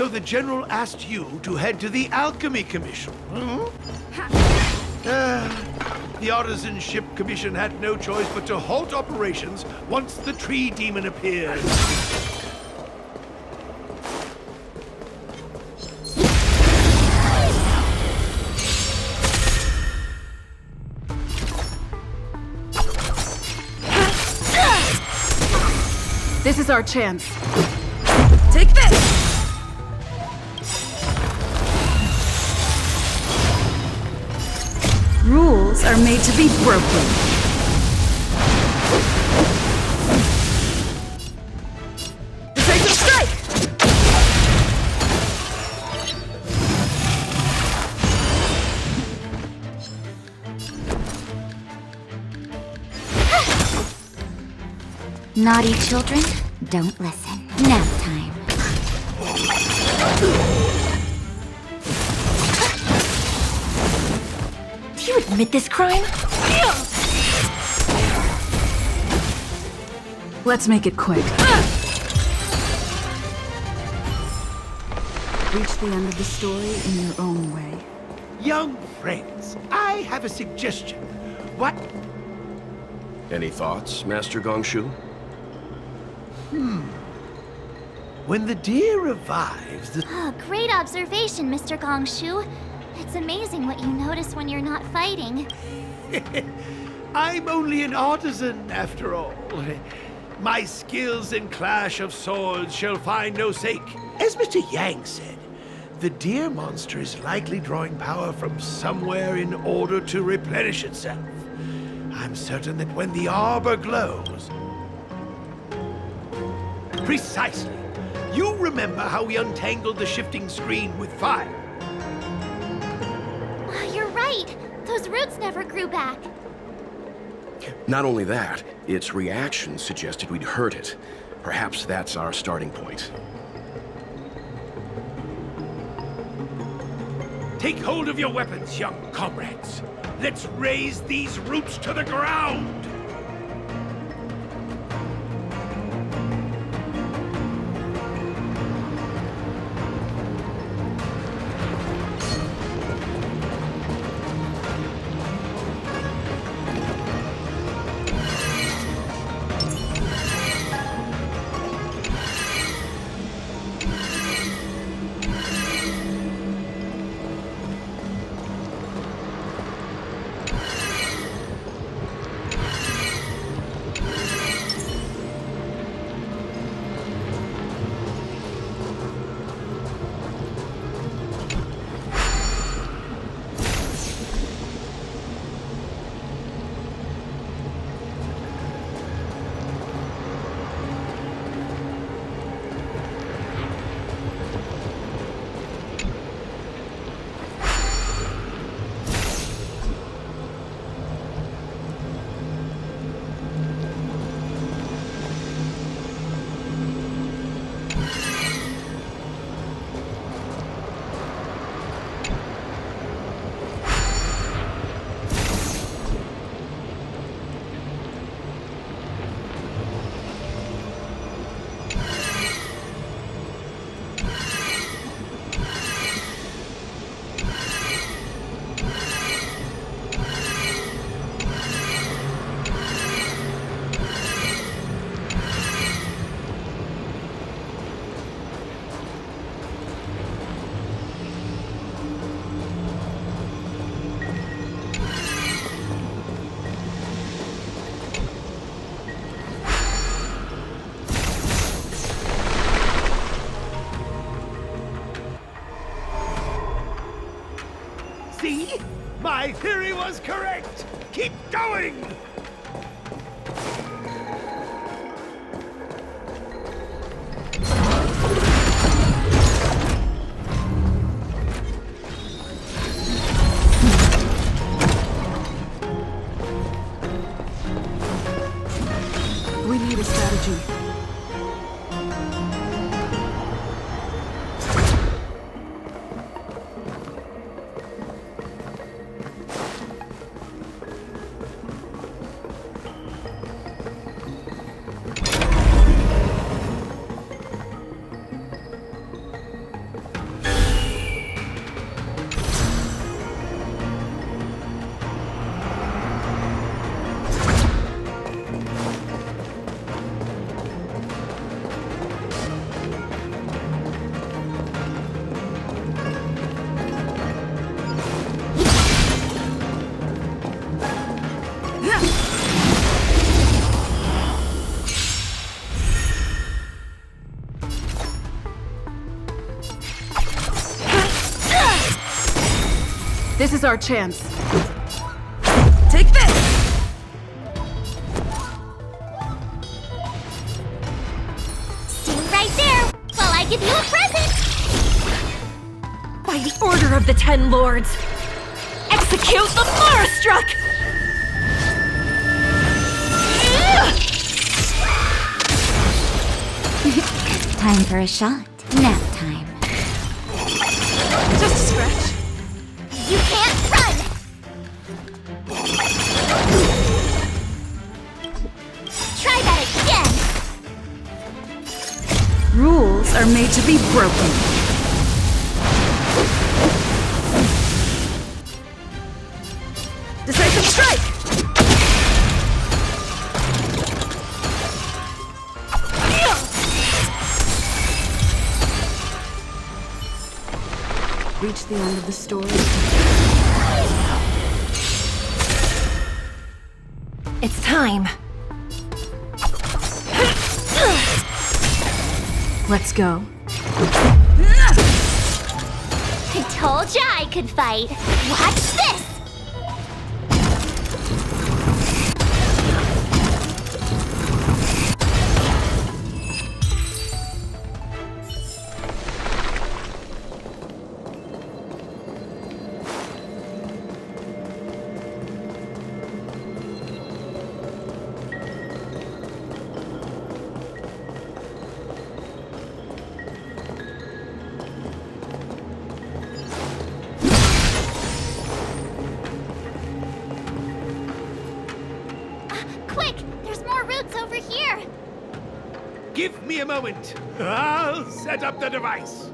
So the General asked you to head to the Alchemy Commission, hmm? The Artisan Ship Commission had no choice but to halt operations once the Tree Demon appeared. This is our chance. Take this! Rules are made to be broken. Decisive strike! Naughty children, don't listen. Nap time. Do you admit this crime? Let's make it quick. Reach the end of the story in your own way. Young friends, I have a suggestion. What? Any thoughts, Master Gongshu? When the deer revives, the... Oh, great observation, Mr. Gongshu. It's amazing what you notice when you're not fighting. I'm only an artisan, after all. My skills in Clash of Swords shall find no sake. As Mr. Yang said, the deer monster is likely drawing power from somewhere in order to replenish itself. I'm certain that when the arbor glows... Precisely. You remember how we untangled the shifting screen with fire? You're right. Those roots never grew back. Not only that, its reaction suggested we'd hurt it. Perhaps that's our starting point. Take hold of your weapons, young comrades. Let's raze these roots to the ground! See? My theory was correct! Keep going! We need a strategy. This is our chance. Take this! Stay right there while I give you a present! By the order of the Ten Lords, execute the Marastruck! Time for a shot. Nap time. Just a scratch. You can't run! Try that again! Rules are made to be broken. Decisive strike! Reach the end of the story. It's time. Let's go. I told ya I could fight. Watch this! Quick! There's more routes over here! Give me a moment. I'll set up the device.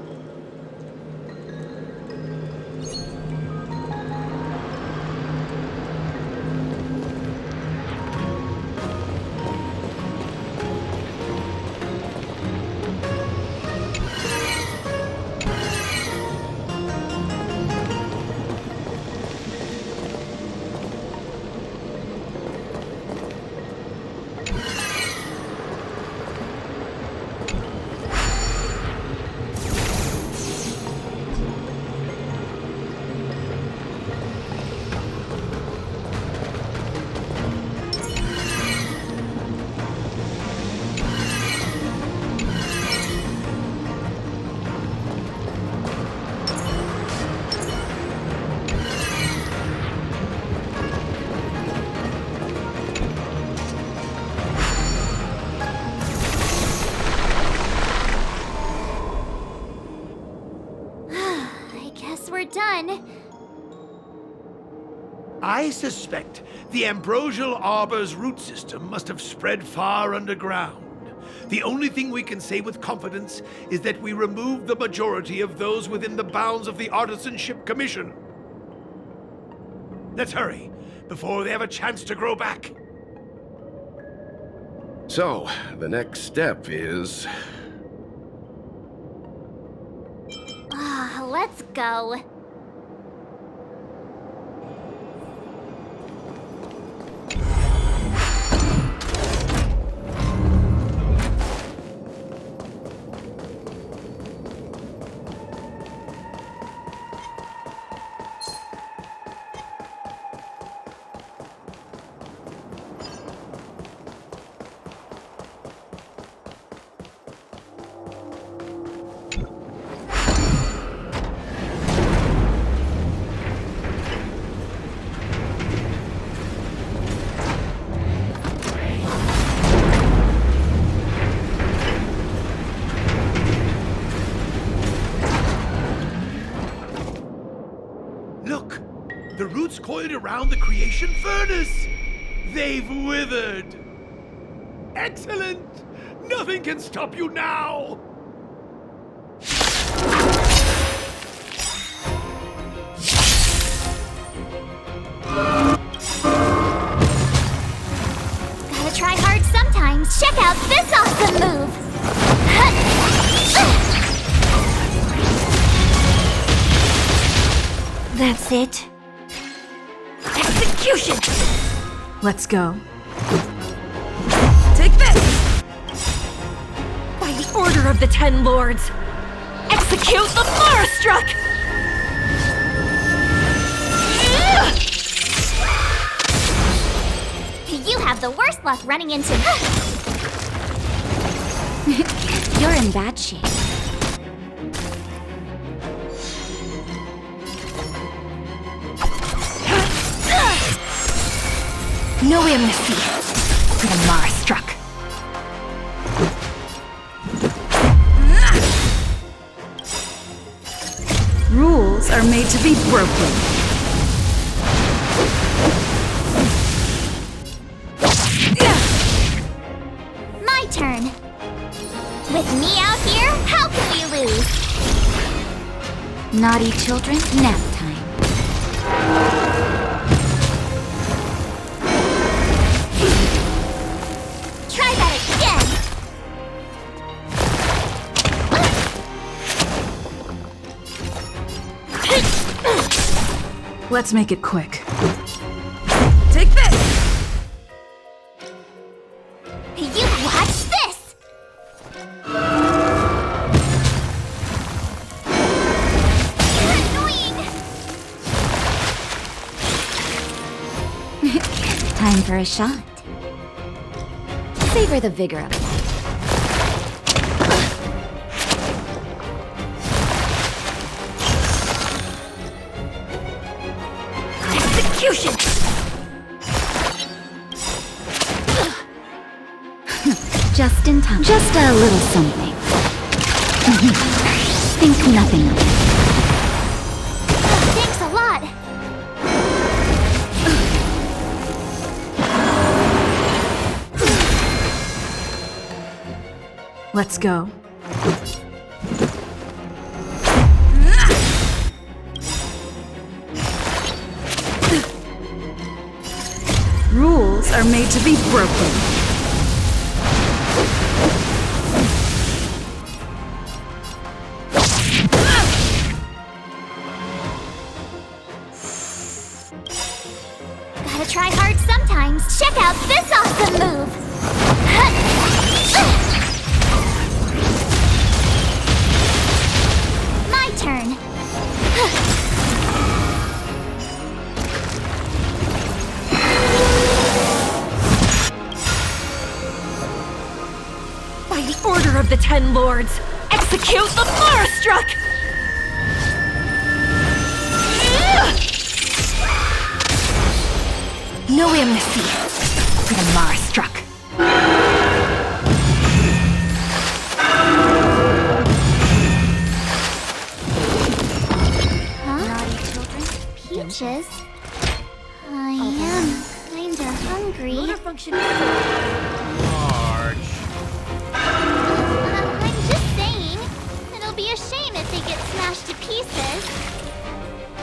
We're done. I suspect the Ambrosial Arbor's root system must have spread far underground. The only thing we can say with confidence is that we removed the majority of those within the bounds of the Artisanship Commission. Let's hurry, before they have a chance to grow back. So, the next step is... Let's go. Look! The roots coiled around the creation furnace! They've withered! Excellent! Nothing can stop you now! Gotta try hard sometimes. Check out this awesome move! That's it. Execution! Let's go. Take this! By the order of the Ten Lords, execute the Marastruck! have the worst luck running into... You're in bad shape. No amnesty for the Mara-struck. Rules are made to be broken. My turn. With me out here, how can we lose? Naughty children, nap time. Try that again! Let's make it quick. Take this! You watch this! You're annoying! Time for a shot. Savor the vigor of it. Execution! Just in time. Just a little something. Think nothing of it. Thanks a lot. Let's go. Rules are made to be broken. Gotta try hard sometimes. Check out this awesome move! My turn. By the order of the Ten Lords, execute the Mara-struck! No amnesty for the Mara-struck. Naughty children. Peaches? I am kinda hungry. I'm just saying. It'll be a shame if they get smashed to pieces.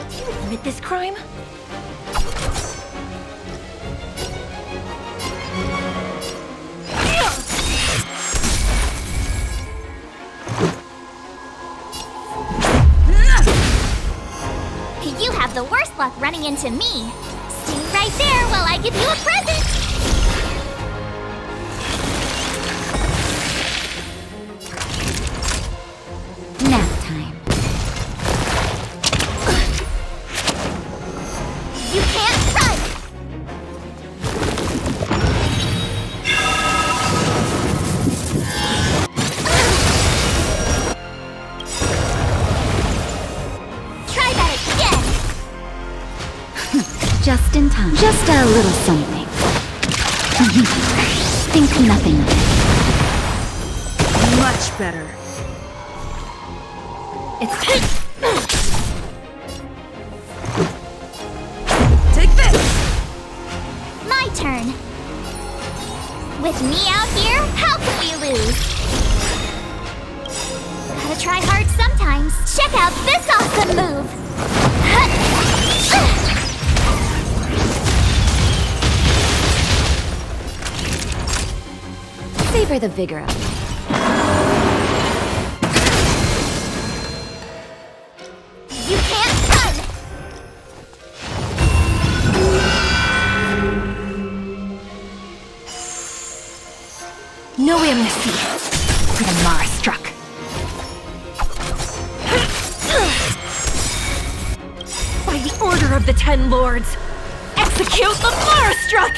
Do you admit this crime? You have the worst luck running into me. Stay right there while I give you a present. Nap time. You can't run! Try that again! Just in time. Just a little something. Think nothing of it. Much better. It's Take this! My turn. With me out here, how can we lose? Gotta try hard sometimes. Check out this awesome move! Savor the vigor of it. You can't run! no amnesty for the Mara-struck. By the order of the Ten Lords, execute the Mara-struck!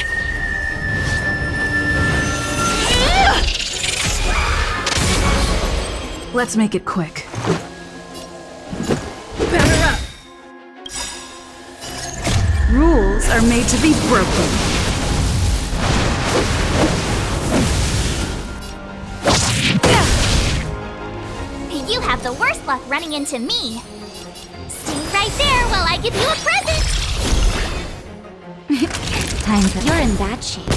Let's make it quick. Batter up! Rules are made to be broken. You have the worst luck running into me. Stay right there while I give you a present. Time for... You're in bad shape.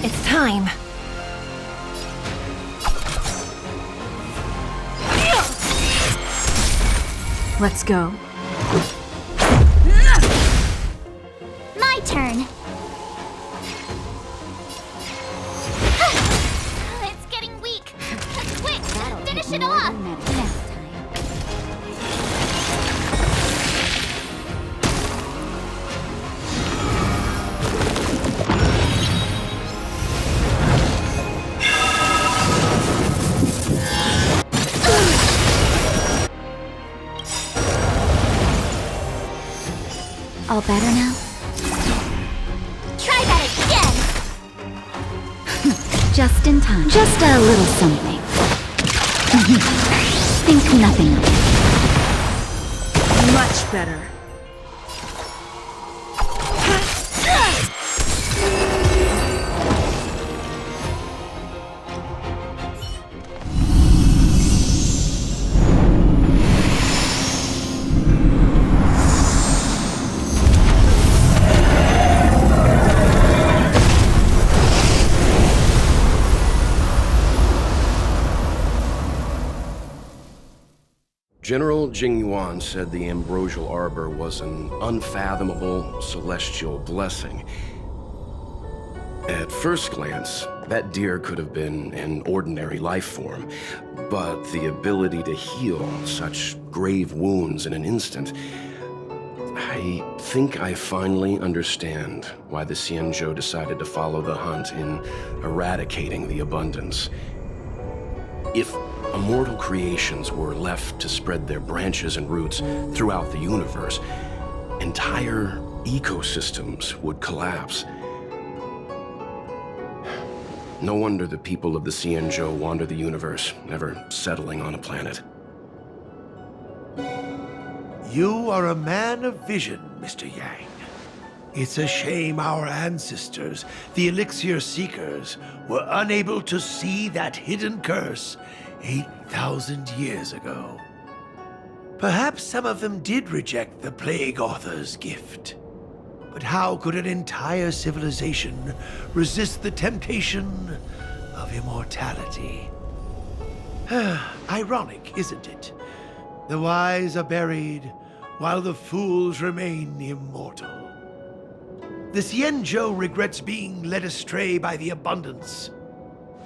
It's time. Let's go. My turn. It's getting weak. Quick, finish it off. Next time. All better now? Try that again! Just in time. Just a little something. Think nothing of it. Much better. General Jingyuan said the ambrosial arbor was an unfathomable celestial blessing. At first glance, that deer could have been an ordinary life form, but the ability to heal such grave wounds in an instant... I think I finally understand why the Xianzhou decided to follow the hunt in eradicating the abundance. If immortal creations were left to spread their branches and roots throughout the universe, entire ecosystems would collapse. No wonder the people of the Xianzhou wander the universe, never settling on a planet. You are a man of vision, Mr. Yang. It's a shame our ancestors, the Elixir Seekers, were unable to see that hidden curse 8,000 years ago. Perhaps some of them did reject the Plague Author's gift. But how could an entire civilization resist the temptation of immortality? Ironic, isn't it? The wise are buried, while the fools remain immortal. The Xianzhou regrets being led astray by the abundance.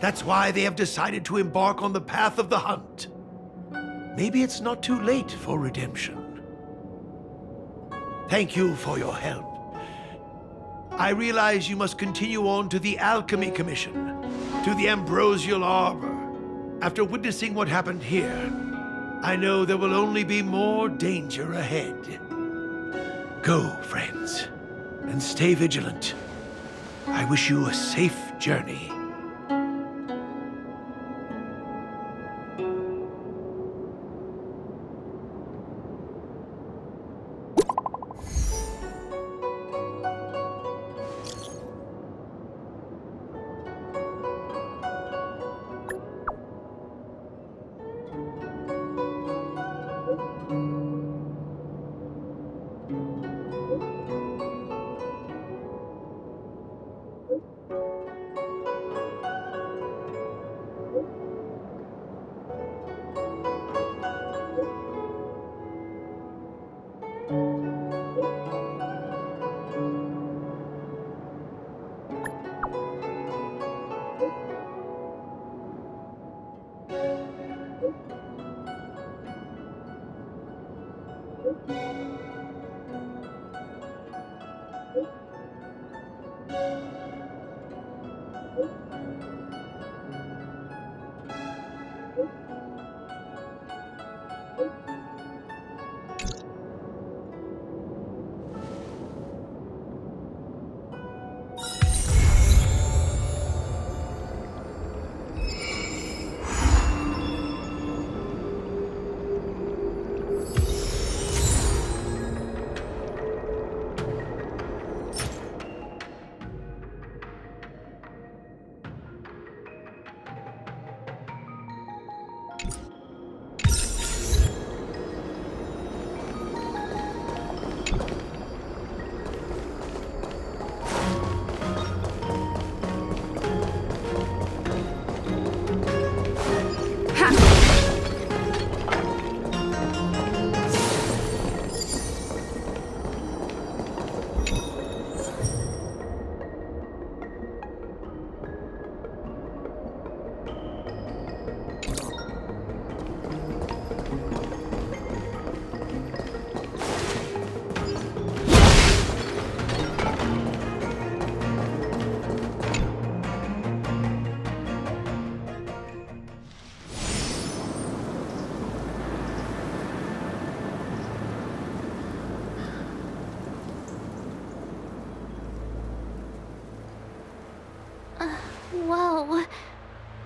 That's why they have decided to embark on the path of the hunt. Maybe it's not too late for redemption. Thank you for your help. I realize you must continue on to the Alchemy Commission, to the Ambrosial Arbor. After witnessing what happened here, I know there will only be more danger ahead. Go, friends, and stay vigilant. I wish you a safe journey.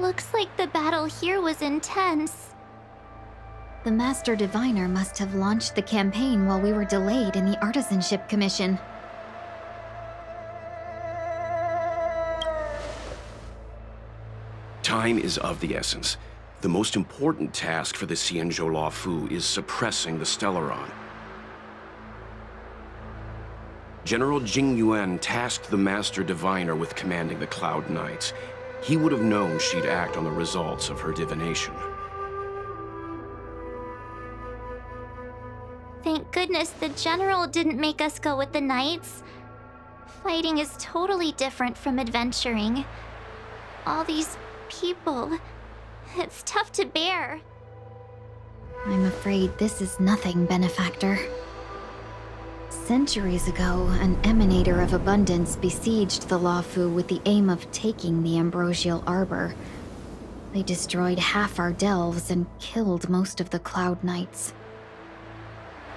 Looks like the battle here was intense. The Master Diviner must have launched the campaign while we were delayed in the Artisanship Commission. Time is of the essence. The most important task for the Xianzhou Luofu is suppressing the Stellaron. General Jing Yuan tasked the Master Diviner with commanding the Cloud Knights. He would have known she'd act on the results of her divination. Thank goodness the General didn't make us go with the Knights. Fighting is totally different from adventuring. All these people, it's tough to bear. I'm afraid this is nothing, Benefactor. Centuries ago, an emanator of abundance besieged the Luofu with the aim of taking the Ambrosial Arbor. They destroyed half our delves and killed most of the Cloud Knights.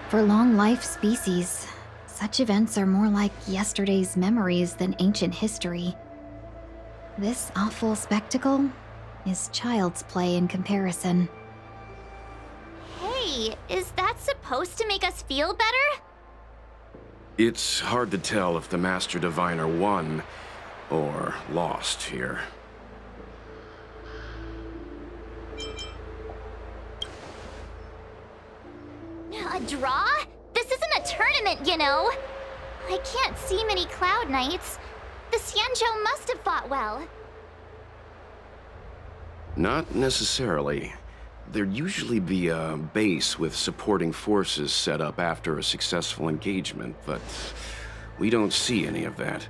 For long-life species, such events are more like yesterday's memories than ancient history. This awful spectacle is child's play in comparison. Hey, is that supposed to make us feel better? It's hard to tell if the Master Diviner won or lost here. A draw? This isn't a tournament, you know. I can't see many Cloud Knights. The Xianzhou must have fought well. Not necessarily. There'd usually be a base with supporting forces set up after a successful engagement, but we don't see any of that.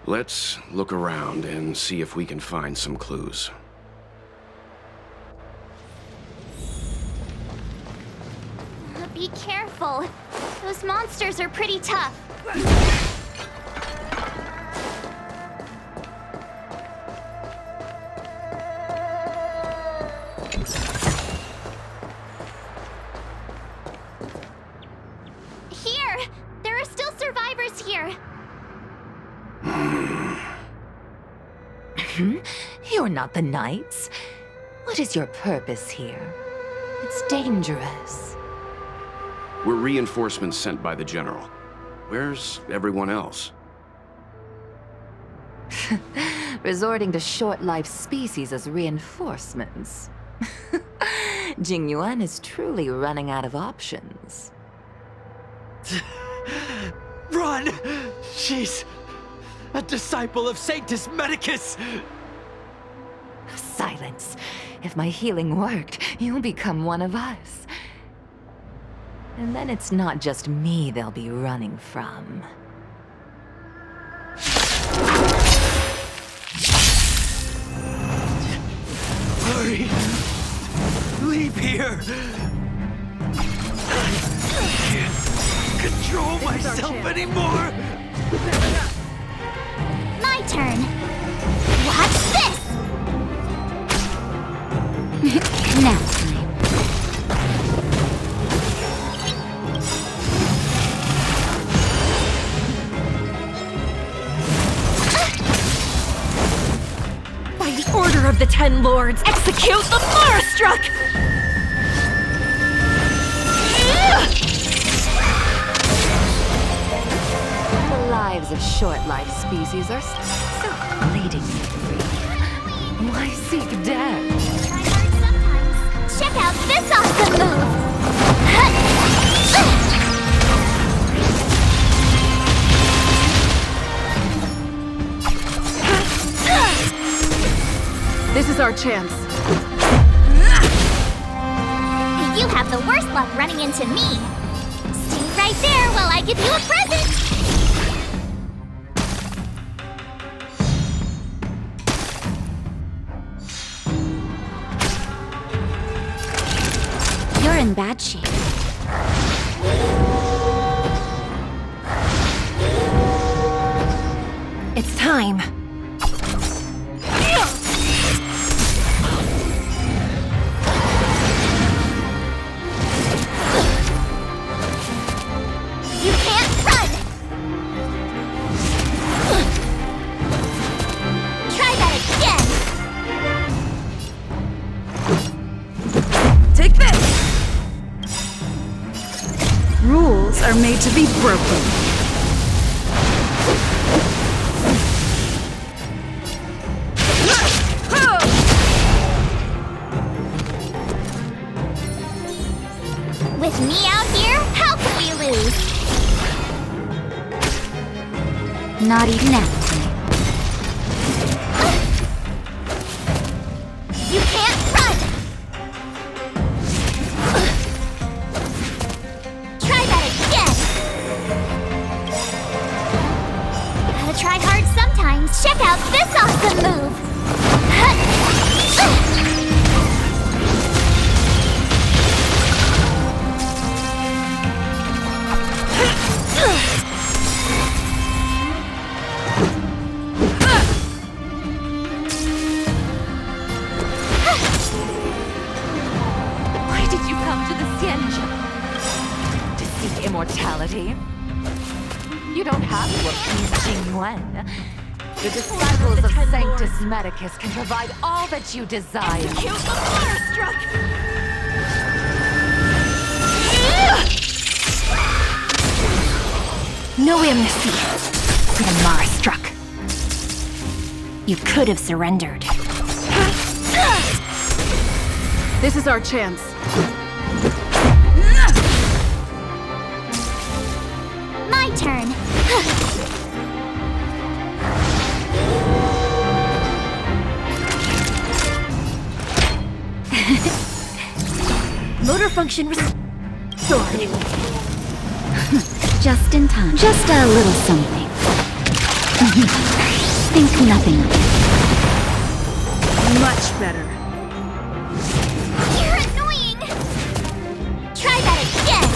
Let's look around and see if we can find some clues. Be careful. Those monsters are pretty tough. Here! There are still survivors here. You're not the Knights. What is your purpose here? It's dangerous. We're reinforcements sent by the General. Where's everyone else? Resorting to short-life species as reinforcements. Jing Yuan is truly running out of options. Run! She's a disciple of Sanctus Medicus! Silence. If my healing worked, you'll become one of us. And then it's not just me they'll be running from. Hurry! Leave here! I can't control myself anymore! My turn. Watch this! Now time. By the order of the Ten Lords, execute the Marastruck! The lives of short-life species are so bleeding free. Why seek death? Check out this awesome move! This is our chance. You have the worst luck running into me. Stay right there while I give you a present! You're in bad shape. It's time. You can't run! Try that again! are made to be broken. With me out here, how can we lose? Not even that. You can't run! Try that again! Gotta try hard sometimes. Check out this awesome move! Why did you come to the Xianzha? To seek immortality? You don't have to appease Jingyuan. The disciples of Sanctus Medicus can provide all that you desire. Kill the Starstruck! No amnesty for the Mara-struck. You could have surrendered. This is our chance. My turn! Motor function restored. Just in time. Just a little something. Think nothing of it. Much better. You're annoying! Try that again!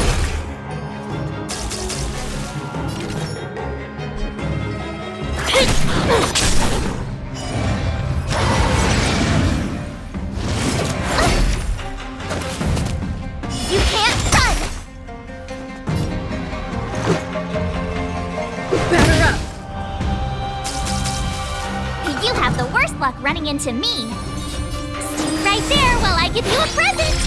You can't run! Batter up. You have the worst luck running into me. Stay right there while I give you a present!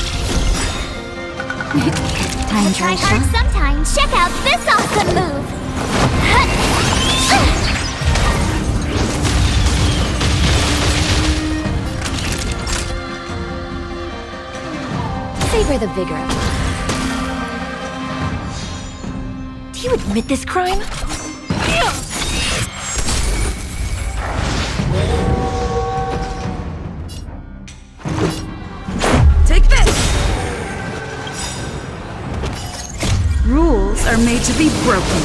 Time Try to hard sometimes. Check out this awesome move! Savor the vigor. Do you admit this crime? Take this! Rules are made to be broken.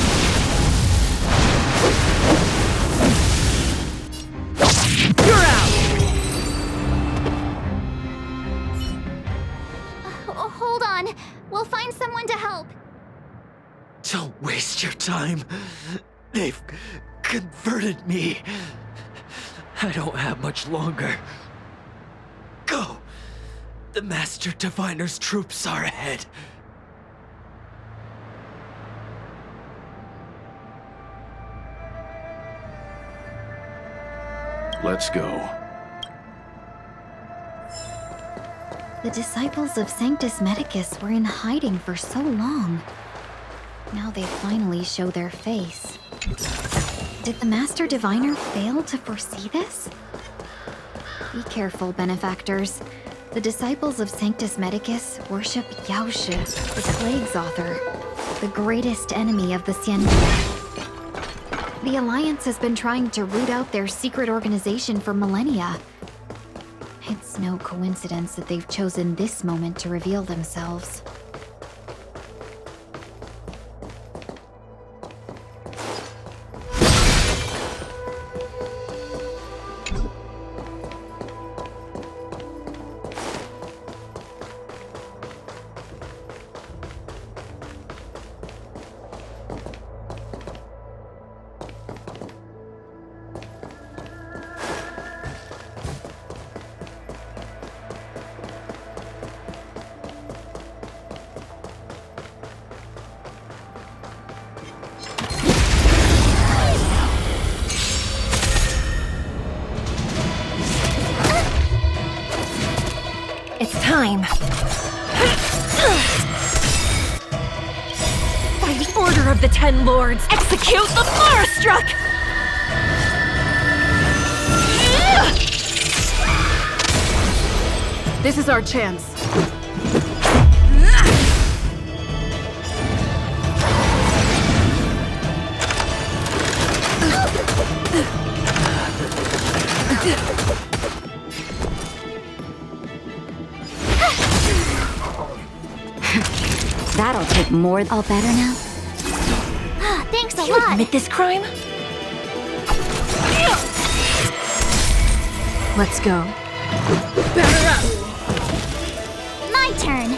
You're out! Hold on. We'll find someone to help. Don't waste your time. They've converted me. I don't have much longer. Go! The Master Diviner's troops are ahead. Let's go. The disciples of Sanctus Medicus were in hiding for so long. Now they finally show their face. Did the Master Diviner fail to foresee this? Be careful, benefactors. The disciples of Sanctus Medicus worship Yaoshe, the Plague's author, the greatest enemy of the Xianzha. The Alliance has been trying to root out their secret organization for millennia. It's no coincidence that they've chosen this moment to reveal themselves. It's time. By the the Ten Lords! Execute the Marastruck! This is our chance. That'll take more. All better now? Thanks a You lot. admit this crime? Let's go. My turn.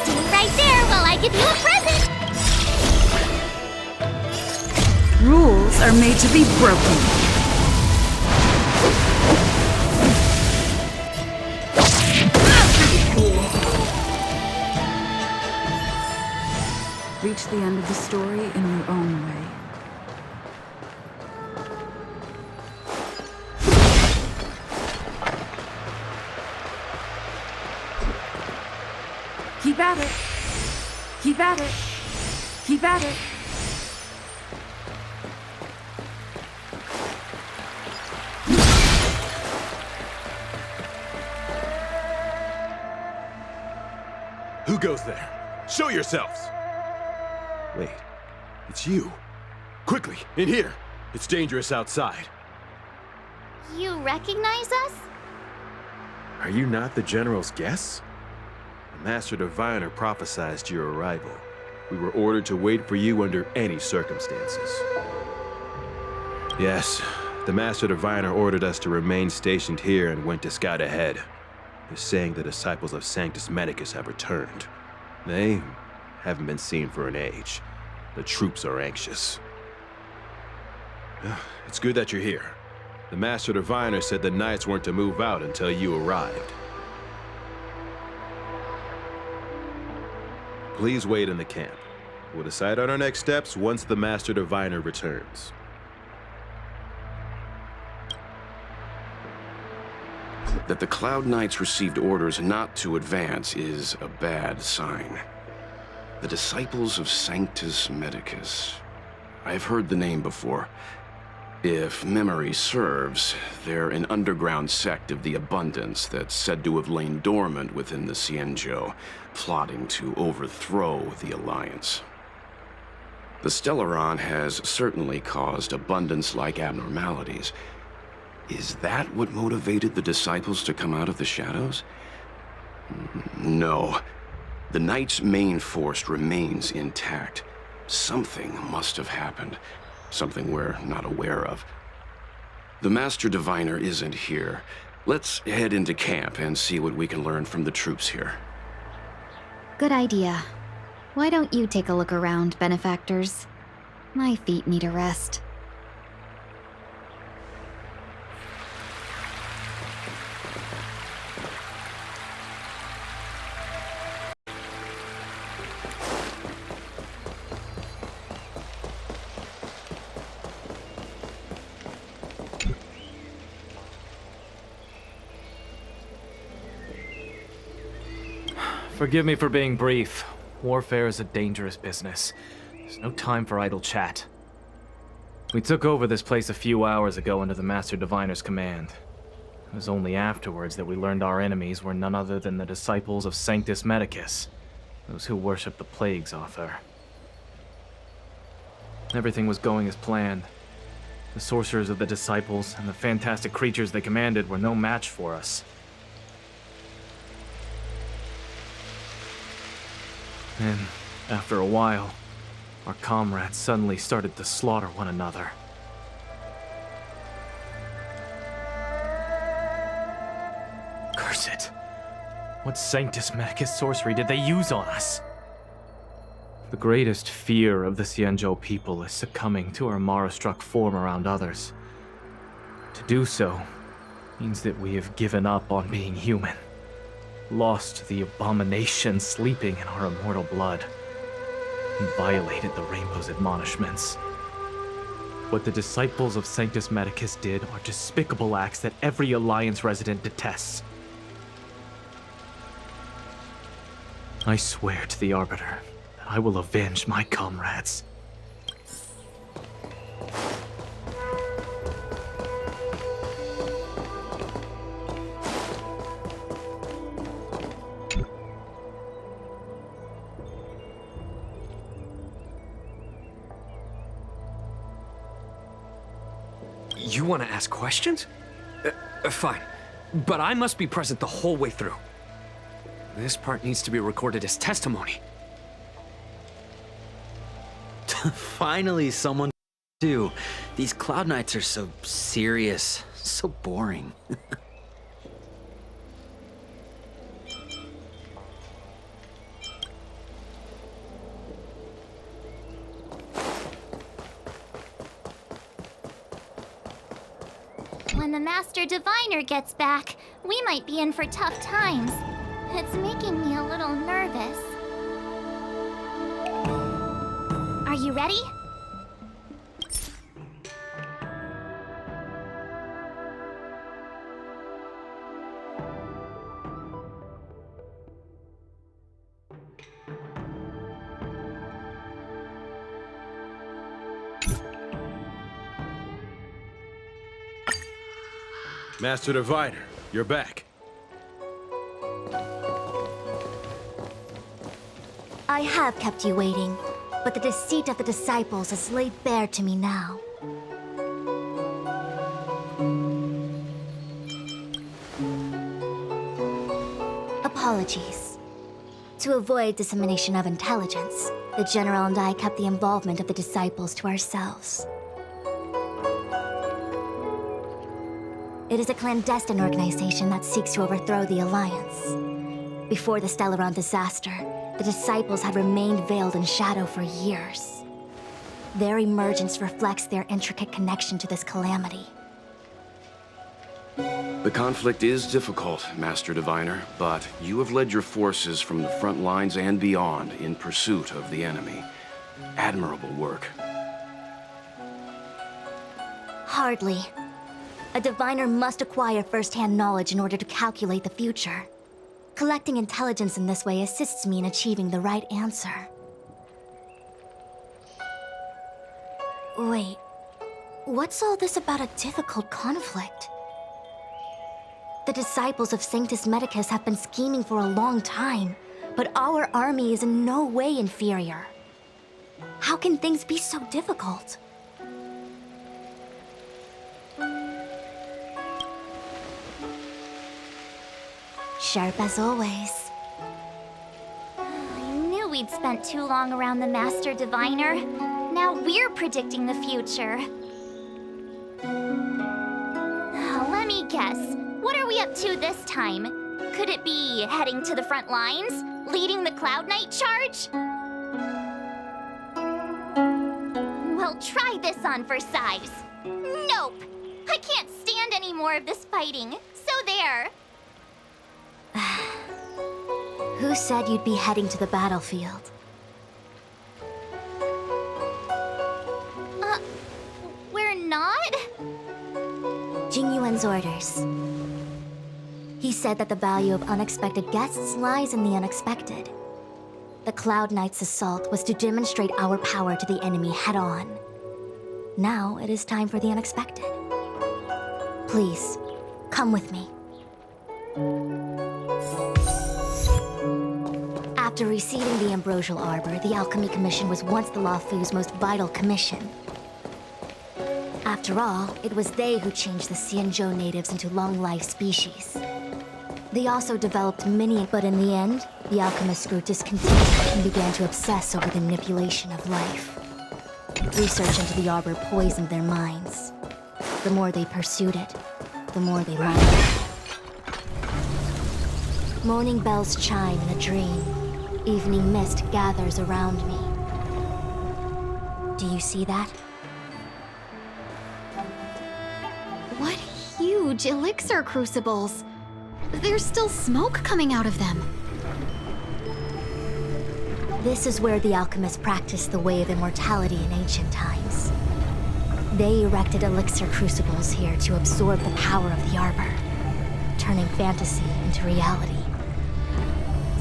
Stay right there while I give you a present. Rules are made to be broken. Reach the end of the story in your own way. Keep at it. Keep at it. Keep at it. Who goes there? Show yourselves! Wait, it's you. Quickly, in here. It's dangerous outside. You recognize us? Are you not the General's guests? The Master Diviner prophesied your arrival. We were ordered to wait for you under any circumstances. Yes, the Master Diviner ordered us to remain stationed here and went to scout ahead. They're saying the disciples of Sanctus Medicus have returned. They haven't been seen for an age. The troops are anxious. It's good that you're here. The Master Diviner said the Knights weren't to move out until you arrived. Please wait in the camp. We'll decide on our next steps once the Master Diviner returns. That the Cloud Knights received orders not to advance is a bad sign. The Disciples of Sanctus Medicus. I've heard the name before. If memory serves, they're an underground sect of the Abundance that's said to have lain dormant within the Xianzhou, plotting to overthrow the Alliance. The Stellaron has certainly caused Abundance-like abnormalities. Is that what motivated the Disciples to come out of the shadows? No. The Knight's main force remains intact. Something must have happened. Something we're not aware of. The Master Diviner isn't here. Let's head into camp and see what we can learn from the troops here. Good idea. Why don't you take a look around, benefactors? My feet need a rest. Forgive me for being brief. Warfare is a dangerous business. There's no time for idle chat. We took over this place a few hours ago under the Master Diviner's command. It was only afterwards that we learned our enemies were none other than the disciples of Sanctus Medicus, those who worship the Plague's author. Everything was going as planned. The sorcerers of the disciples and the fantastic creatures they commanded were no match for us. And after a while, our comrades suddenly started to slaughter one another. Curse it! What Sanctus Medicus sorcery did they use on us? The greatest fear of the Xianzhou people is succumbing to our Mara-struck form around others. To do so means that we have given up on being human. Lost the abomination sleeping in our immortal blood, and violated the Rainbow's admonishments. What the disciples of Sanctus Medicus did are despicable acts that every Alliance resident detests. I swear to the Arbiter I will avenge my comrades. You want to ask questions? Fine. But I must be present the whole way through. This part needs to be recorded as testimony. Finally, someone do. These Cloud Knights are so serious, so boring. When the Master Diviner gets back, we might be in for tough times. It's making me a little nervous. Are you ready? Master Diviner, you're back. I have kept you waiting, but the deceit of the disciples is laid bare to me now. Apologies. To avoid dissemination of intelligence, the General and I kept the involvement of the disciples to ourselves. It is a clandestine organization that seeks to overthrow the Alliance. Before the Stellaron disaster, the disciples had remained veiled in shadow for years. Their emergence reflects their intricate connection to this calamity. The conflict is difficult, Master Diviner, but you have led your forces from the front lines and beyond in pursuit of the enemy. Admirable work. Hardly. A diviner must acquire first-hand knowledge in order to calculate the future. Collecting intelligence in this way assists me in achieving the right answer. Wait, what's all this about a difficult conflict? The disciples of Sanctus Medicus have been scheming for a long time, but our army is in no way inferior. How can things be so difficult? Sharp as always. I knew we'd spent too long around the Master Diviner. Now we're predicting the future. Let me guess. What are we up to this time? Could it be heading to the front lines? Leading the Cloud Knight charge? Well, try this on for size. Nope! I can't stand any more of this fighting. So there. Who said you'd be heading to the battlefield? We're not? Jingyuan's orders. He said that the value of unexpected guests lies in the unexpected. The Cloud Knight's assault was to demonstrate our power to the enemy head-on. Now it is time for the unexpected. Please, come with me. After receiving the Ambrosial Arbor, the Alchemy Commission was once the Luofu's most vital commission. After all, it was they who changed the Xianzhou natives into long-life species. They also developed many, but in the end, the alchemists grew discontented and began to obsess over the manipulation of life. Research into the Arbor poisoned their minds. The more they pursued it, the more they learned. Morning bells chime in a dream. Evening mist gathers around me. Do you see that? What huge elixir crucibles! There's still smoke coming out of them. This is where the alchemists practiced the way of immortality in ancient times. They erected elixir crucibles here to absorb the power of the Arbor, turning fantasy into reality.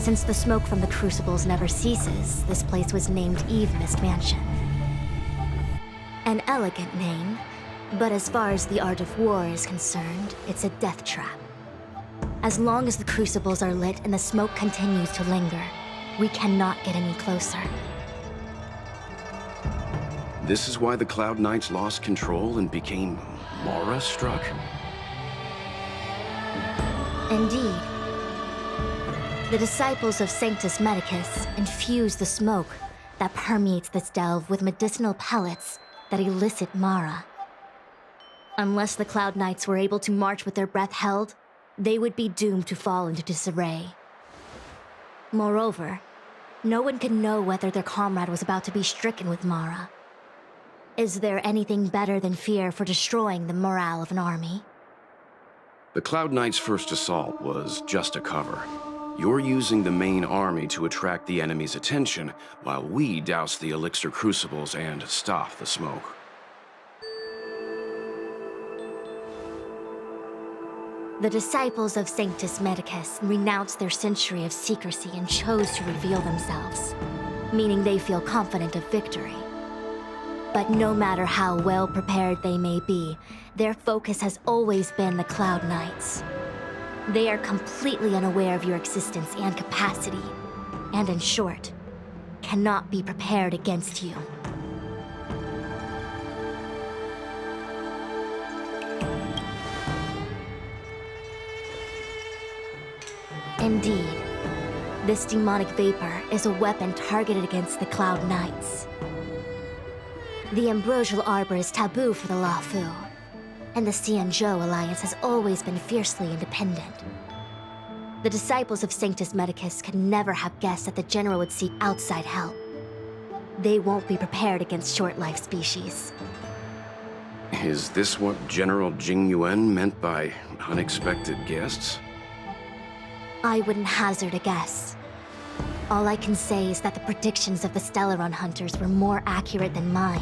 Since the smoke from the crucibles never ceases, this place was named Eve Mist Mansion. An elegant name, but as far as the art of war is concerned, it's a death trap. As long as the crucibles are lit and the smoke continues to linger, we cannot get any closer. This is why the Cloud Knights lost control and became Mara-struck? Indeed. The disciples of Sanctus Medicus infuse the smoke that permeates this delve with medicinal pellets that elicit Mara. Unless the Cloud Knights were able to march with their breath held, they would be doomed to fall into disarray. Moreover, no one could know whether their comrade was about to be stricken with Mara. Is there anything better than fear for destroying the morale of an army? The Cloud Knights' first assault was just a cover. You're using the main army to attract the enemy's attention, while we douse the elixir crucibles and stop the smoke. The disciples of Sanctus Medicus renounced their century of secrecy and chose to reveal themselves, meaning they feel confident of victory. But no matter how well prepared they may be, their focus has always been the Cloud Knights. They are completely unaware of your existence and capacity, and in short, cannot be prepared against you. Indeed, this demonic vapor is a weapon targeted against the Cloud Knights. The Ambrosial Arbor is taboo for the Luofu, and the Xianzhou Alliance has always been fiercely independent. The disciples of Sanctus Medicus could never have guessed that the General would seek outside help. They won't be prepared against short-life species. Is this what General Jing Yuan meant by unexpected guests? I wouldn't hazard a guess. All I can say is that the predictions of the Stellaron hunters were more accurate than mine.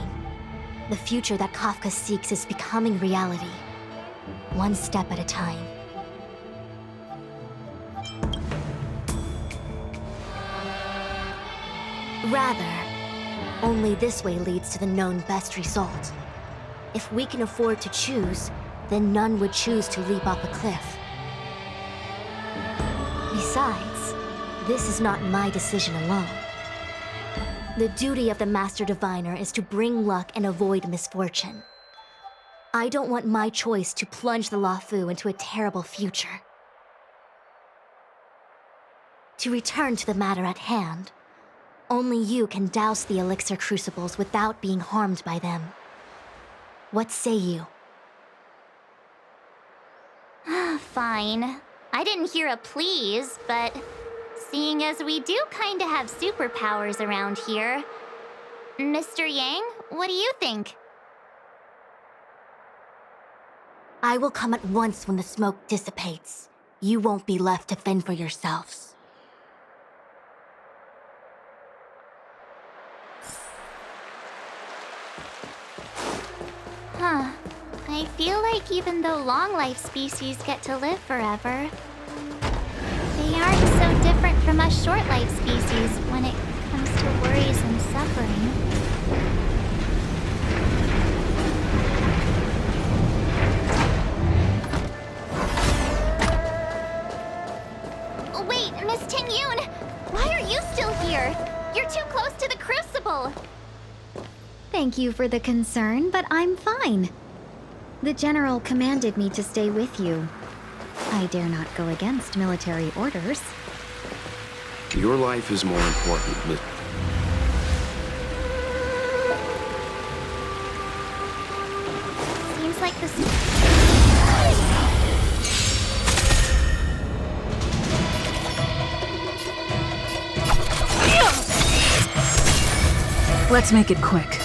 The future that Kafka seeks is becoming reality, one step at a time. Rather, only this way leads to the known best result. If we can afford to choose, then none would choose to leap off a cliff. Besides, this is not my decision alone. The duty of the Master Diviner is to bring luck and avoid misfortune. I don't want my choice to plunge the Luofu into a terrible future. To return to the matter at hand, only you can douse the elixir crucibles without being harmed by them. What say you? Fine. I didn't hear a please, but seeing as we do kinda have superpowers around here, Mr. Yang, what do you think? I will come at once when the smoke dissipates. You won't be left to fend for yourselves. Huh. I feel like even though long-life species get to live forever, they aren't so different from us short-life species when it comes to worries and suffering. Wait, Miss Ting-Yun! Why are you still here? You're too close to the Crucible! Thank you for the concern, but I'm fine. The General commanded me to stay with you. I dare not go against military orders. Your life is more important, Miss... Seems like this... Let's make it quick.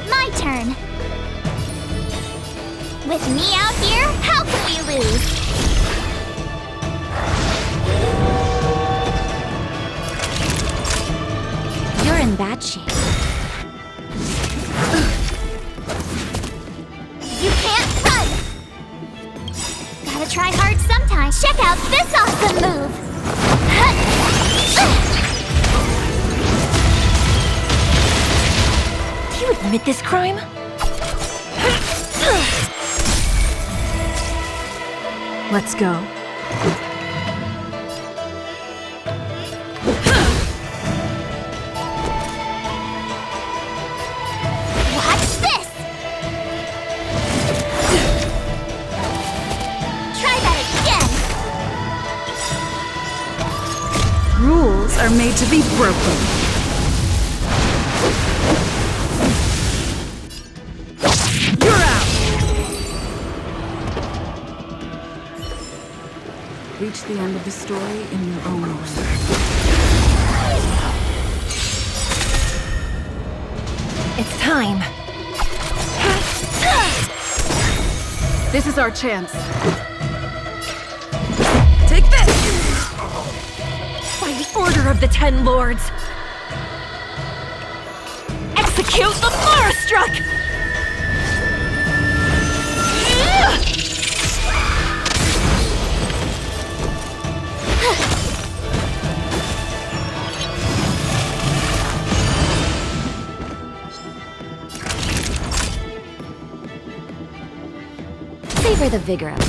My turn. With me out here, how can we lose? You're in bad shape. awesome move! Do you admit this crime? Let's go. Watch this! Try that again! Rules are made to be broken. You're out! Reach the end of the story in your own way. It's time. This is our chance. Take this! By the order of the Ten Lords. Execute the Marastruck! Savor the vigor of it.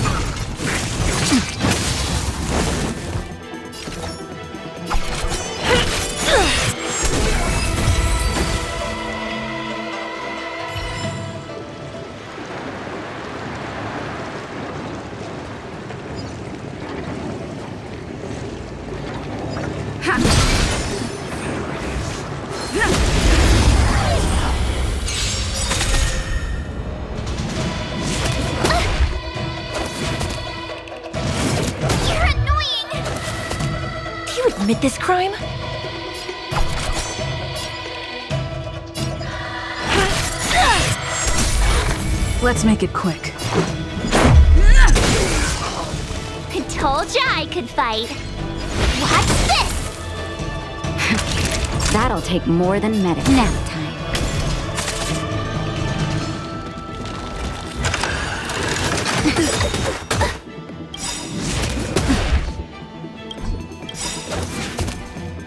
You're annoying! Do you admit this crime? Let's make it quick. I told ya I could fight. Watch this! That'll take more than medicine. Nap time.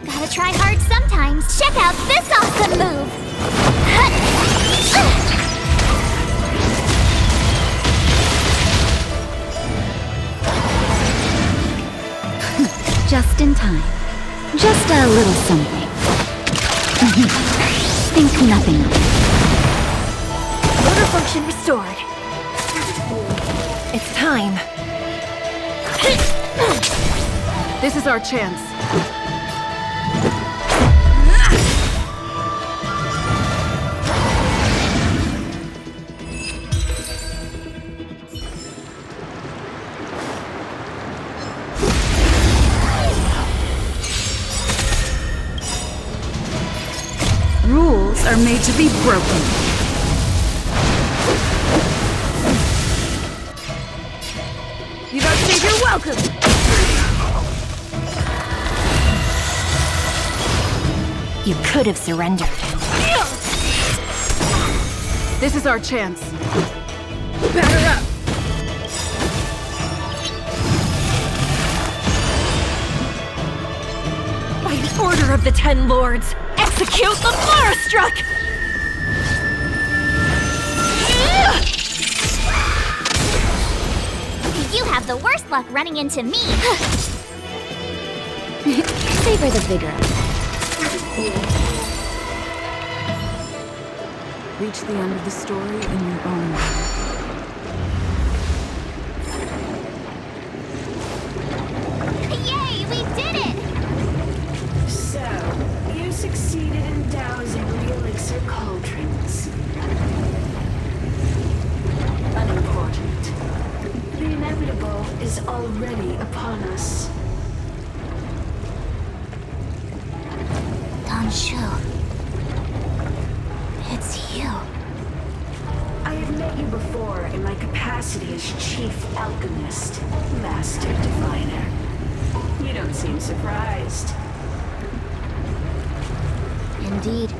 Gotta try hard sometimes. Check out this awesome move! Just in time. Just a little something. Think nothing of it. Motor function restored. It's time. This is our chance. Rules are made to be broken. You outstayed your welcome! You could have surrendered. This is our chance. Batter up! By the order of the Ten Lords, execute the Marastruck! You have the worst luck running into me. Savor the vigor of it. Reach the end of the story in your own way. Yay, we did it! So, you succeeded in dousing the elixir cauldrons. Unimportant. The inevitable is already upon us. Danshu. It's you. I have met you before in my capacity as Chief Alchemist, Master Diviner. You don't seem surprised. Indeed.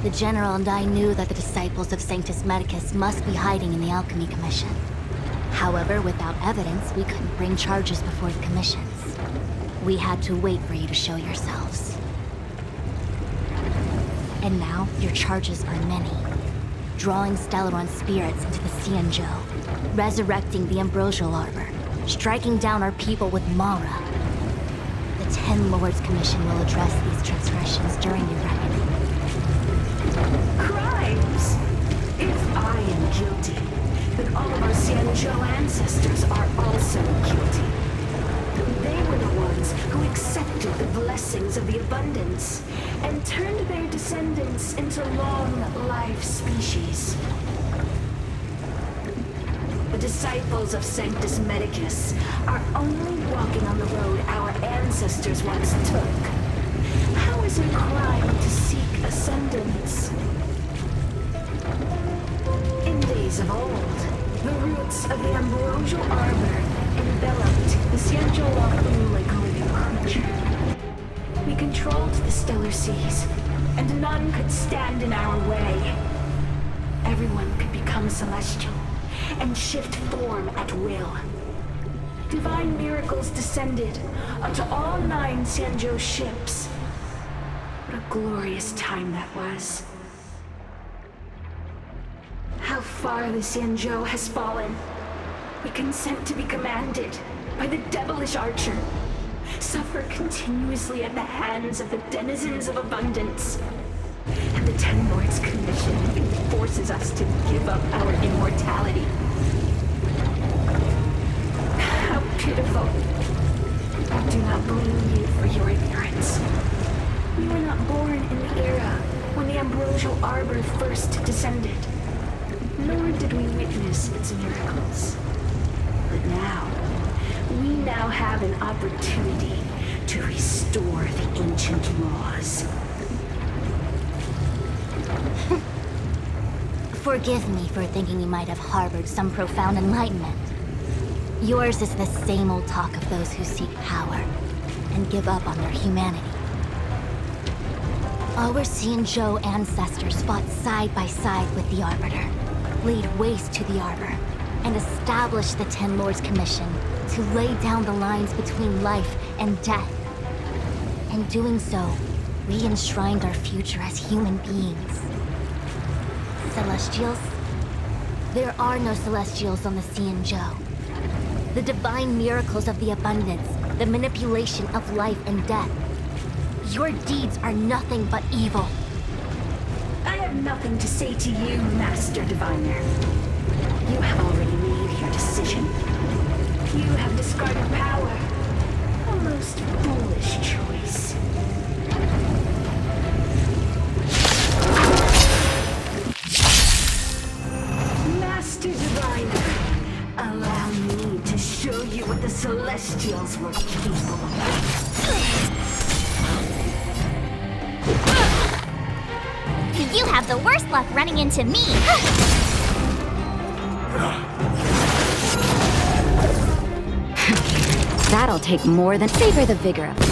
The General and I knew that the disciples of Sanctus Medicus must be hiding in the Alchemy Commission. However, without evidence, we couldn't bring charges before the commissions. We had to wait for you to show yourselves. And now, your charges are many. Drawing Stellaron spirits into the Xianzhou, resurrecting the Ambrosial Arbor, striking down our people with Mara. The Ten Lords Commission will address these transgressions during your reckoning. Crimes? If I am guilty, then all of our Xianzhou ancestors are also guilty. They were the ones who accepted the blessings of the abundance and turned their descendants into long-life species. The disciples of Sanctus Medicus are only walking on the road our ancestors once took. How is it a crime to seek ascendance? In days of old, the roots of the Ambrosial Arbor enveloped the Xianzhou Lafu like a living creature. We controlled the stellar seas, and none could stand in our way. Everyone could become celestial and shift form at will. Divine miracles descended onto all 9 Xianzhou ships. What a glorious time that was. How far the Xianzhou has fallen. We consent to be commanded by the devilish archer. Suffer continuously at the hands of the denizens of abundance. And the Ten Lords Commission forces us to give up our immortality. How pitiful. I do not blame you for your ignorance. We were not born in the era when the Ambrosial Arbor first descended. Nor did we witness its miracles. But we now have an opportunity to restore the ancient laws. Forgive me for thinking you might have harbored some profound enlightenment. Yours is the same old talk of those who seek power and give up on their humanity. Our Xianzhou ancestors fought side by side with the Arbiter, laid waste to the Arbor, and established the Ten Lords Commission to lay down the lines between life and death. In doing so, we enshrined our future as human beings. Celestials? There are no Celestials on the Xianzhou. The divine miracles of the abundance, the manipulation of life and death. Your deeds are nothing but evil. I have nothing to say to you, Master Diviner. You have already made your decision. You have discarded power. A most foolish choice. Master Diviner, allow me to show you what the Celestials were capable of. You have the worst luck running into me. That'll take more than savor the vigor of it.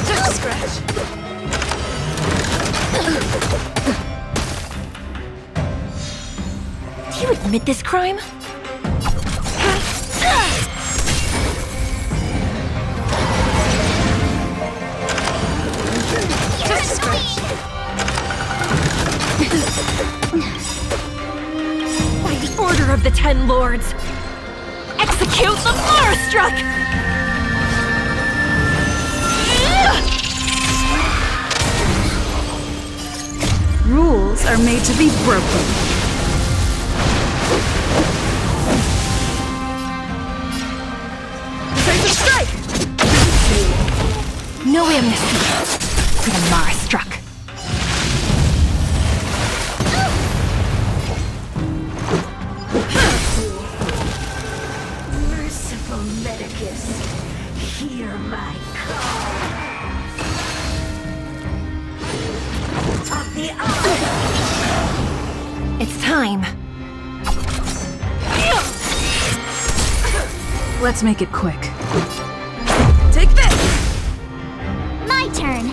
Just a scratch. Do you admit this crime? By the order of the Ten Lords, execute the Marastruck! Rules are made to be broken. Decisive strike! No amnesty for the Marastruck. Merciful Medicus, hear my call. Of the It's time. Let's make it quick. Take this! My turn.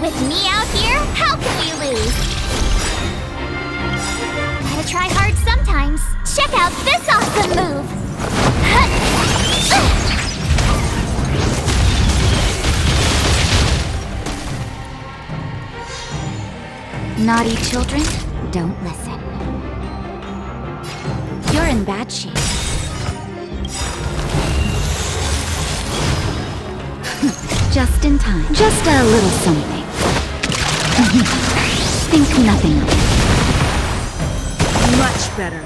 With me out here, how can we lose? Gotta try hard sometimes. Check out this awesome move! Naughty children, don't listen. You're in bad shape. Just in time. Just a little something. Think nothing of it. Much better.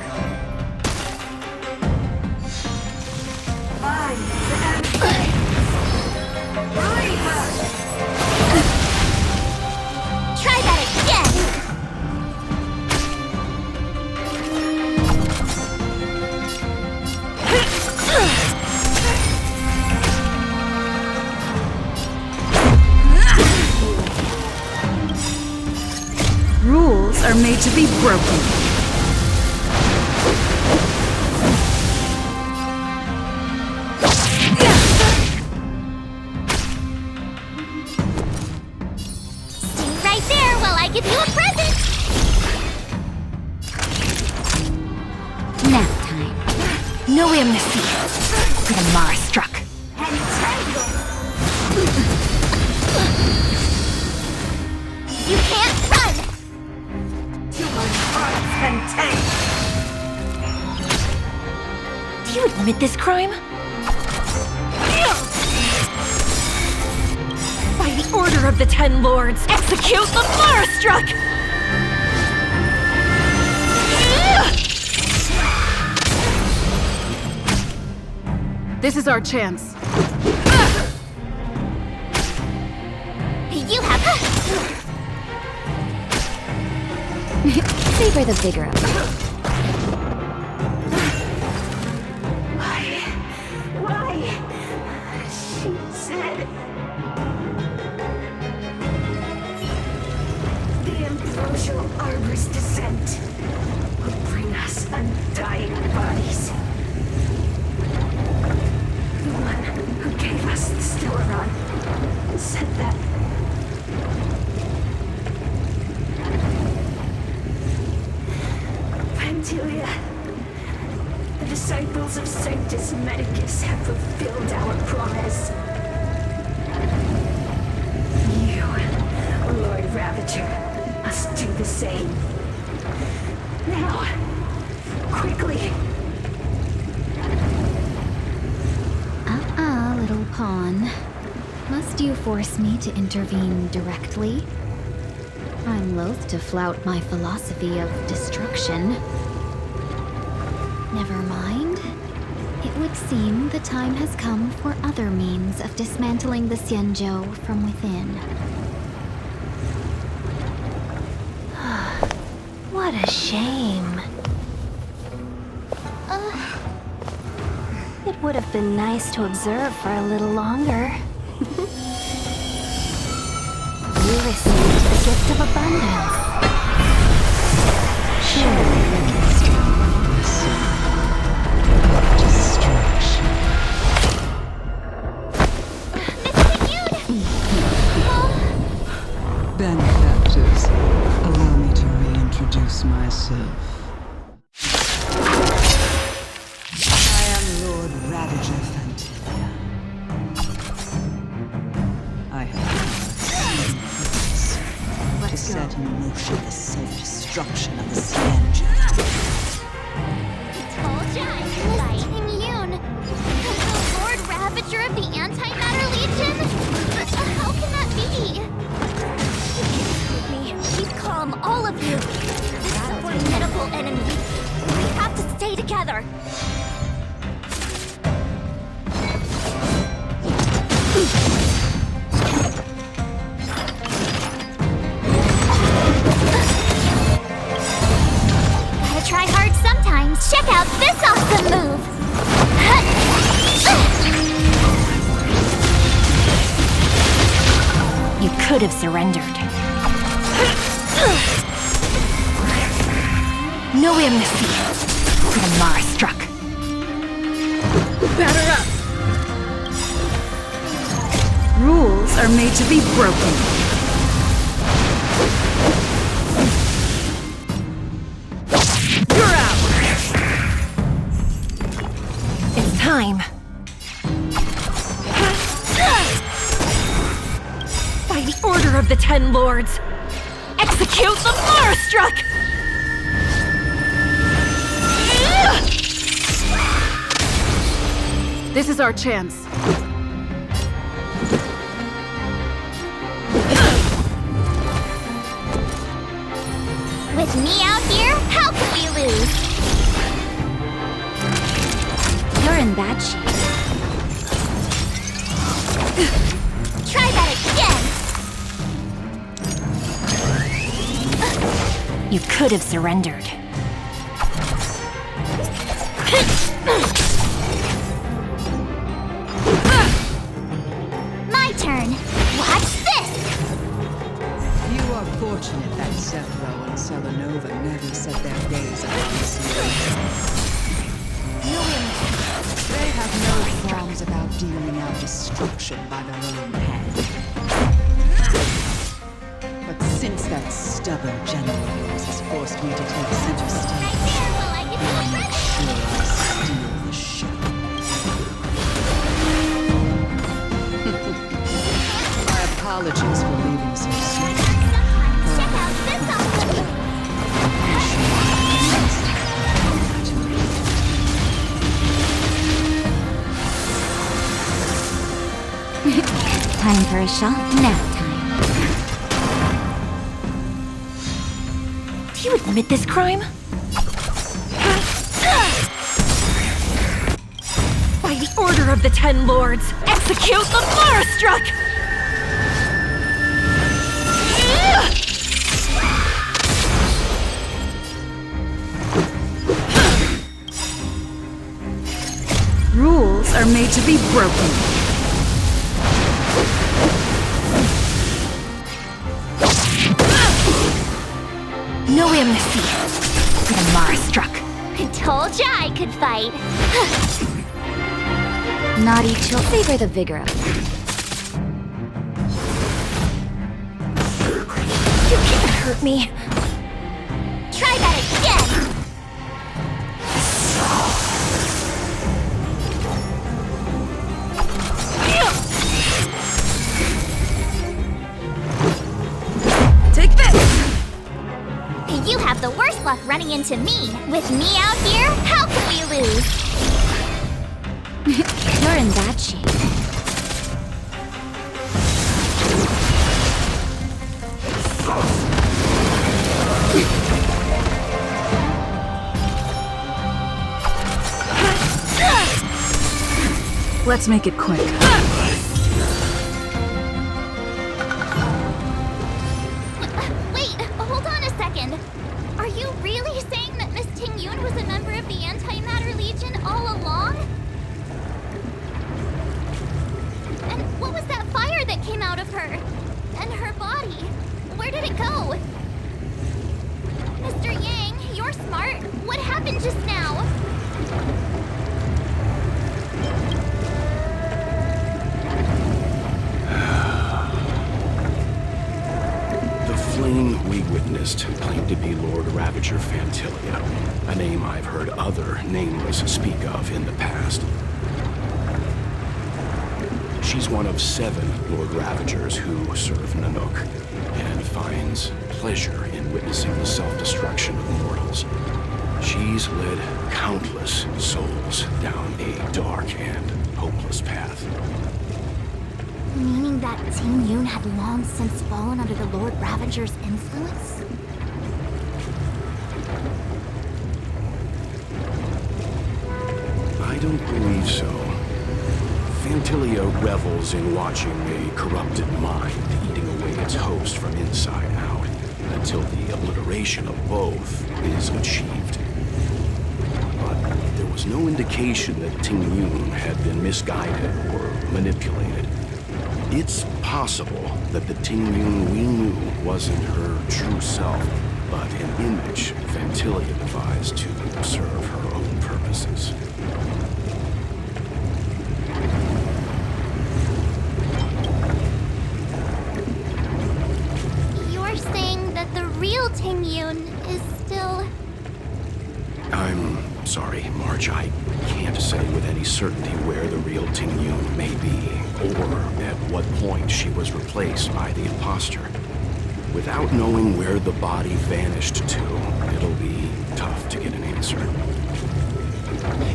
Try that again! Rules are made to be broken. Stay right there while I give you a present! Nap time. No amnesty. Get Amara struck. You can't run! Do you admit this crime? By the order of the Ten Lords, execute the Marastruck! This is our chance. You have... Savor the vigor of it. Why? She said... The Ambrosial Arbor's descent will bring us undying bodies. The one who gave us the Stellaron said that... Pantilia, the disciples of Sanctus Medicus have fulfilled our promise. You, Lord Ravager, must do the same. Now, quickly. Little pawn. Must you force me to intervene directly? I'm loath to flout my philosophy of destruction. Never mind. It would seem the time has come for other means of dismantling the Xianzhou from within. What a shame. It would have been nice to observe for a little longer. You received the gift of abundance. Surely you can Benefactors, allow me to reintroduce myself. I am Lord Ravager Fantilia. I have to set in motion the self-destruction of the Xianzhou. Told ya I'm right. Immune! The Lord Ravager of the Antimatter Legion? How can that be? Please calm, all of you. This is a formidable enemy. We have to stay together. Gotta try hard sometimes. Check out this awesome move! You could have surrendered. No amnesty. Get Amara struck. Batter up! Rules are made to be broken. You're out! It's time. By the order of the Ten Lords, Execute the Marastruck! This is our chance. With me out here, how could we lose? You're in bad shape. Try that again! You could have surrendered. My turn. Watch this! You are fortunate that Zethro and Selenova never set their gaze upon the sea. They have no qualms about dealing out destruction by their own hand. But since that stubborn general of yours has forced me to take center stage, I'll make sure I steal the show. My apologies for leaving so soon. Check out this outfit! Time for a shot? Nap time. Do you admit this crime? By the order of the Ten Lords, execute the Marastruck! Rules are made to be broken. No amnesty for the Marastruck. I told ya I could fight. Naughty children. Savor the vigor of it. You can't hurt me. Try that again! Take this! You have the worst luck running into me. With me out here, how could we lose? You're in bad shape. Let's make it quick. Wait, hold on a second. Are you really saying that Miss Ting Yun was a member of the Antimatter Legion all along? And what was that fire that came out of her? And her body? Where did it go? Mr. Yang, you're smart. What happened just now? The fling we witnessed claimed to be Lord Ravager Fantilia, a name I've heard other nameless speak of in the past. She's one of 7 Lord Ravagers who serve Nanook, and finds pleasure in witnessing the self-destruction of mortals. She's led countless souls down a dark and hopeless path. Meaning that Ting Yun had long since fallen under the Lord Ravager's influence? I don't believe so. Fantilia revels in watching a corrupted mind eating away its host from inside out, until the obliteration of both is achieved. But there was no indication that Ting Yun had been misguided or manipulated. It's possible that the Ting Yun we knew wasn't her true self, but an image Fantilia devised to serve her own purposes. You're saying that the real Ting Yun is still... I'm sorry, Marge. I can't say with any certainty where the real Ting Yun may be, or at what point she was replaced by the imposter. Without knowing where the body vanished to, it'll be tough to get an answer.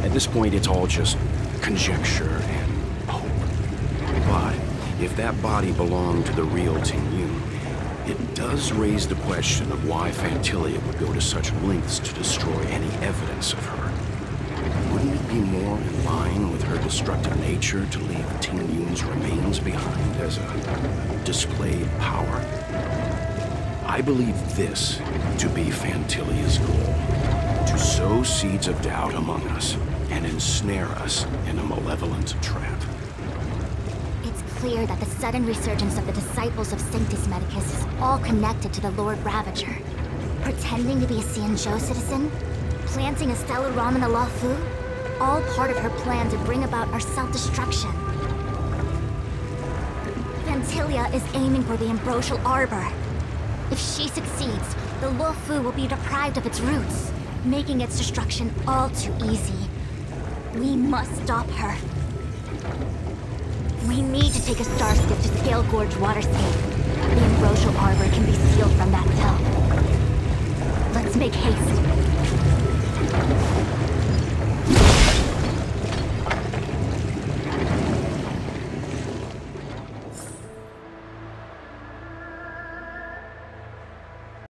At this point, it's all just conjecture and hope. But if that body belonged to the real Ting Yun, it does raise the question of why Fantilia would go to such lengths to destroy any evidence of her. Wouldn't it be more in line with her destructive nature to leave Ting Yun's remains behind as a display of power? I believe this to be Fantilia's goal, to sow seeds of doubt among us and ensnare us in a malevolent trap. It's clear that the sudden resurgence of the disciples of Sanctus Medicus is all connected to the Lord Ravager. Pretending to be a Xianzhou citizen, planting a stellar bomb in the Luofu, all part of her plan to bring about our self-destruction. Fantilia is aiming for the Ambrosial Arbor. If she succeeds, the Luofu will be deprived of its roots, making its destruction all too easy. We must stop her. We need to take a star skiff to Scale Gorge Waterscape. The Ambrosial Arbor can be sealed from that tell. Let's make haste.